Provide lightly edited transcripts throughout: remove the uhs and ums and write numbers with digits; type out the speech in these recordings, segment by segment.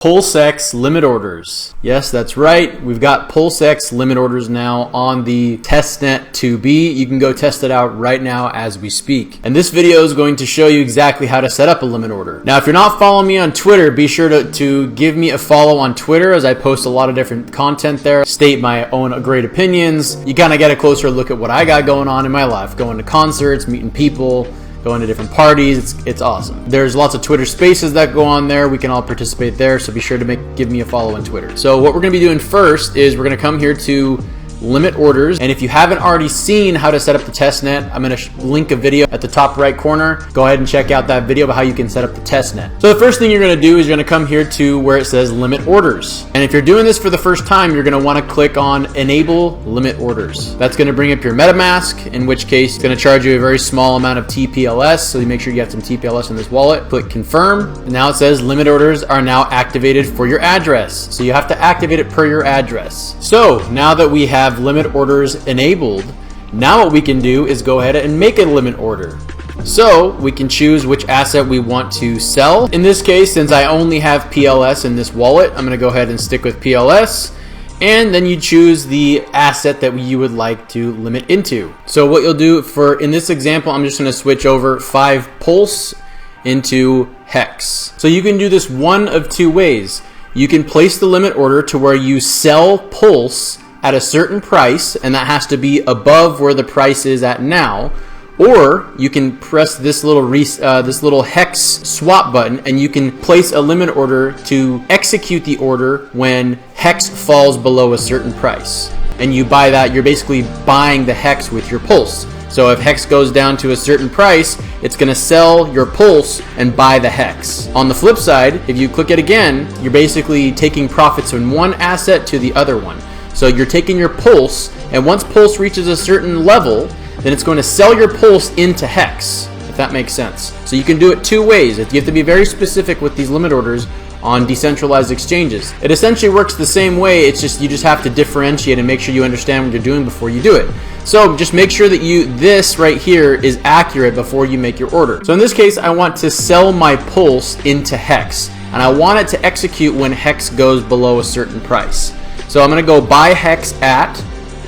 PulseX limit orders. Yes, that's right. We've got PulseX limit orders now on the Testnet 2B. You can go test it out right now as we speak. And this video is going to show you exactly how to set up a limit order. Now, if you're not following me on Twitter, be sure to give me a follow on Twitter, as I post a lot of different content there, state my own great opinions. You kind of get a closer look at what I got going on in my life, going to concerts, meeting people, going to different parties. It's awesome. There's lots of Twitter spaces that go on there. We can all participate there, so be sure to give me a follow on Twitter. So what we're going to be doing first is we're going to come here to limit orders, and if you haven't already seen how to set up the testnet, I'm going to link a video at the top right corner. Go ahead and check out that video about how you can set up the testnet. So the first thing you're going to do is you're going to come here to where it says limit orders, and if you're doing this for the first time, you're going to want to click on enable limit orders. That's going to bring up your MetaMask, in which case it's going to charge you a very small amount of TPLS, so you make sure you have some TPLS in this wallet. Click confirm, and now it says limit orders are now activated for your address, so you have to activate it per your address. So now that we have limit orders enabled, now what we can do is go ahead and make a limit order. So we can choose which asset we want to sell. In this case, since I only have PLS in this wallet, I'm going to go ahead and stick with PLS, and then you choose the asset that you would like to limit into. So what you'll do in this example, I'm just going to switch over 5 Pulse into Hex. So you can do this one of two ways. You can place the limit order to where you sell Pulse at a certain price, and that has to be above where the price is at now, or you can press this little hex swap button, and you can place a limit order to execute the order when hex falls below a certain price, and you buy that. You're basically buying the hex with your Pulse. So if hex goes down to a certain price, it's going to sell your Pulse and buy the hex. On the flip side, if you click it again, you're basically taking profits from one asset to the other one. So you're taking your Pulse, and once Pulse reaches a certain level, then it's going to sell your Pulse into Hex, if that makes sense. So you can do it two ways. You have to be very specific with these limit orders on decentralized exchanges. It essentially works the same way. It's just you just have to differentiate and make sure you understand what you're doing before you do it. So just make sure that this right here is accurate before you make your order. So in this case, I want to sell my Pulse into Hex, and I want it to execute when Hex goes below a certain price. So I'm going to go buy Hex at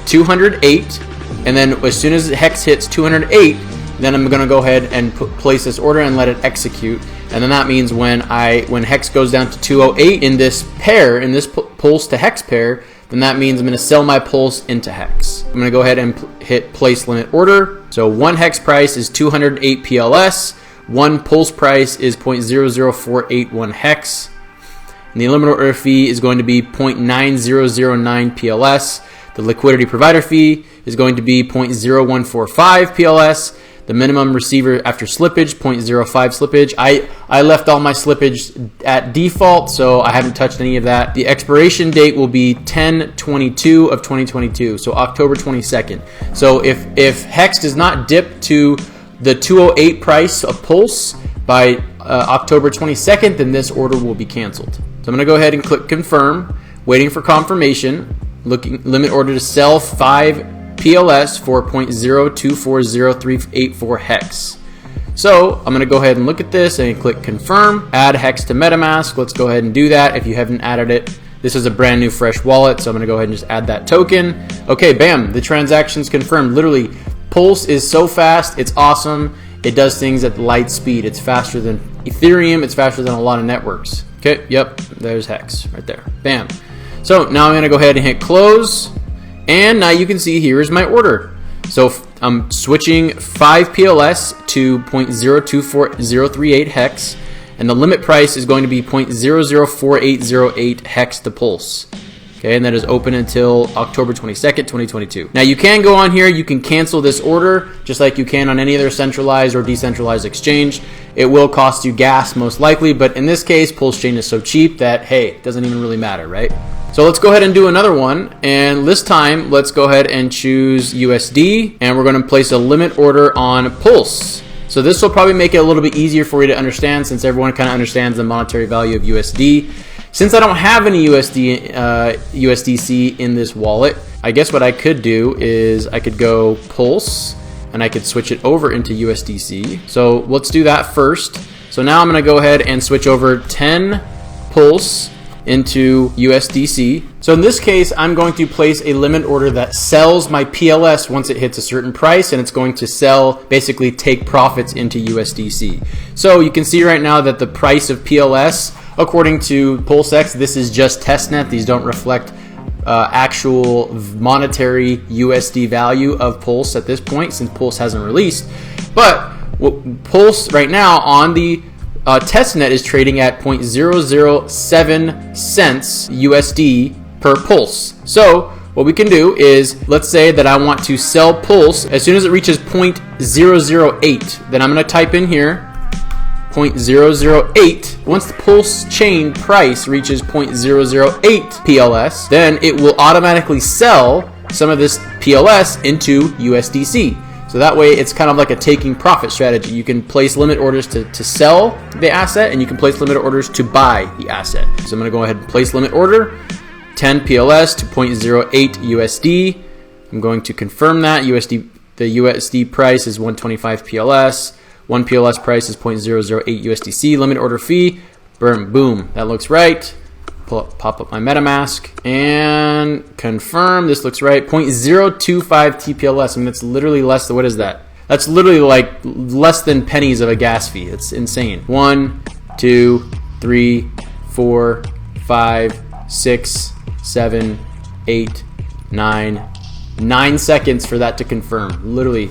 208, and then as soon as Hex hits 208, then I'm going to go ahead and place this order and let it execute. And then that means when Hex goes down to 208 in this pair, in this Pulse to Hex pair, then that means I'm going to sell my Pulse into Hex. I'm going to go ahead and hit place limit order. So one Hex price is 208 PLS, one Pulse price is 0.00481 Hex. And the limit order fee is going to be 0.9009 PLS. The liquidity provider fee is going to be 0.0145 PLS. The minimum receiver after slippage, 0.05 slippage. I left all my slippage at default, so I haven't touched any of that. The expiration date will be 10/22 of 2022, so October 22nd. So if Hex does not dip to the 208 price of Pulse by October 22nd, then this order will be canceled. So I'm going to go ahead and click confirm, waiting for confirmation. Limit order to sell 5 PLS for 0.024084 Hex. So I'm going to go ahead and look at this and click confirm, add Hex to MetaMask. Let's go ahead and do that if you haven't added it. This is a brand new fresh wallet, so I'm going to go ahead and just add that token. Okay, bam, the transaction's confirmed. Literally, Pulse is so fast, it's awesome. It does things at light speed. It's faster than Ethereum. It's faster than a lot of networks. Okay, yep, there's Hex right there. Bam. So now I'm going to go ahead and hit close. And now you can see here is my order. So I'm switching 5 PLS to 0.024038 Hex. And the limit price is going to be 0.004808 Hex to Pulse. Okay, and that is open until October 22nd, 2022. Now you can go on here, you can cancel this order just like you can on any other centralized or decentralized exchange. It will cost you gas most likely, but in this case, Pulse Chain is so cheap that, hey, it doesn't even really matter, right? So let's go ahead and do another one, and this time let's go ahead and choose USD, and we're going to place a limit order on Pulse. So this will probably make it a little bit easier for you to understand, since everyone kind of understands the monetary value of USD. Since I don't have any USDC in this wallet, I guess what I could do is I could go Pulse and I could switch it over into USDC. So let's do that first. So now I'm going to go ahead and switch over 10 Pulse into USDC. So in this case, I'm going to place a limit order that sells my PLS once it hits a certain price, and it's going to sell, basically take profits into USDC. So you can see right now that the price of PLS, according to PulseX, this is just testnet. These don't reflect actual monetary USD value of Pulse at this point, since Pulse hasn't released. But Pulse right now on the testnet is trading at 0.007 cents USD per Pulse. So what we can do is, let's say that I want to sell Pulse as soon as it reaches 0.008. Then I'm going to type in here 0.008. Once the Pulse chain price reaches 0.008 PLS, then it will automatically sell some of this PLS into USDC. So that way it's kind of like a taking profit strategy. You can place limit orders to sell the asset, and you can place limit orders to buy the asset. So I'm going to go ahead and place limit order 10 PLS to 0.08 USD. I'm going to confirm that the USD price is 125 PLS. 1 PLS price is 0.008 USDC. Limit order fee, boom, that looks right. Pop up my MetaMask and confirm. This looks right. 0.025 TPLS. I mean, that's literally less than, what is that? That's literally like less than pennies of a gas fee. It's insane. 1, 2, 3, 4, 5, 6, 7, 8, 9. 9 seconds for that to confirm. Literally.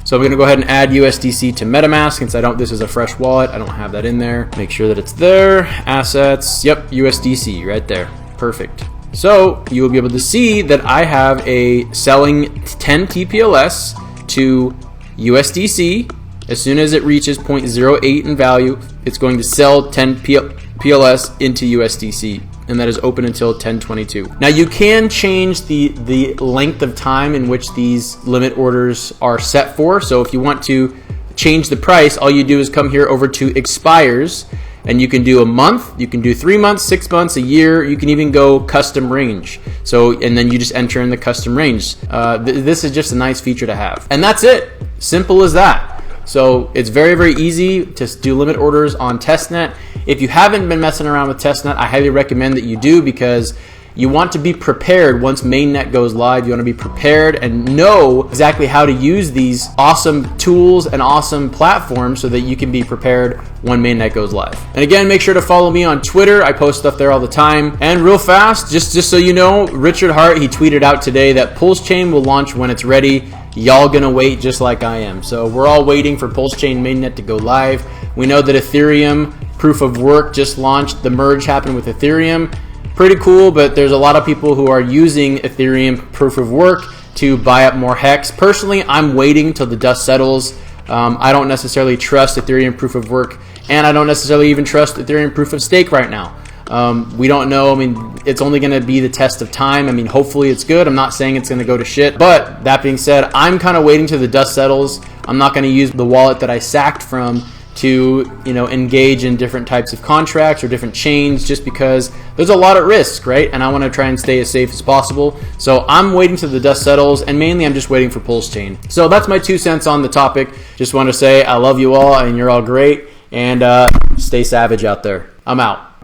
So I'm going to go ahead and add USDC to MetaMask since this is a fresh wallet. I don't have that in there. Make sure that it's there. Assets. Yep, USDC right there. Perfect. So you will be able to see that I have a selling 10 TPLS to USDC. As soon as it reaches 0.08 in value, it's going to sell 10 PLS into USDC. And that is open until 10/22. Now you can change the length of time in which these limit orders are set for. So if you want to change the price, all you do is come here over to expires, and you can do a month, you can do 3 months, 6 months, a year. You can even go custom range. So, and then you just enter in the custom range. This is just a nice feature to have. And that's it. Simple as that. So it's very, very easy to do limit orders on Testnet. If you haven't been messing around with Testnet, I highly recommend that you do, because you want to be prepared once mainnet goes live. You want to be prepared and know exactly how to use these awesome tools and awesome platforms so that you can be prepared when mainnet goes live. And again, make sure to follow me on Twitter. I post stuff there all the time. And real fast, just so you know, Richard Hart, he tweeted out today that Pulse Chain will launch when it's ready. Y'all gonna wait just like I am. So we're all waiting for Pulse Chain mainnet to go live. We know that Ethereum proof of work just launched. The merge happened with Ethereum. Pretty cool, but there's a lot of people who are using Ethereum proof of work to buy up more hex. Personally, I'm waiting till the dust settles. I don't necessarily trust Ethereum proof of work, and I don't necessarily even trust Ethereum proof of stake right now. We don't know. I mean, it's only going to be the test of time. I mean, hopefully it's good. I'm not saying it's going to go to shit. But that being said, I'm kind of waiting till the dust settles. I'm not going to use the wallet that I sacked from to, engage in different types of contracts or different chains, just because there's a lot at risk, right? And I want to try and stay as safe as possible. So I'm waiting till the dust settles, and mainly I'm just waiting for Pulse Chain. So that's my 2 cents on the topic. Just want to say I love you all, and you're all great, and stay savage out there. I'm out.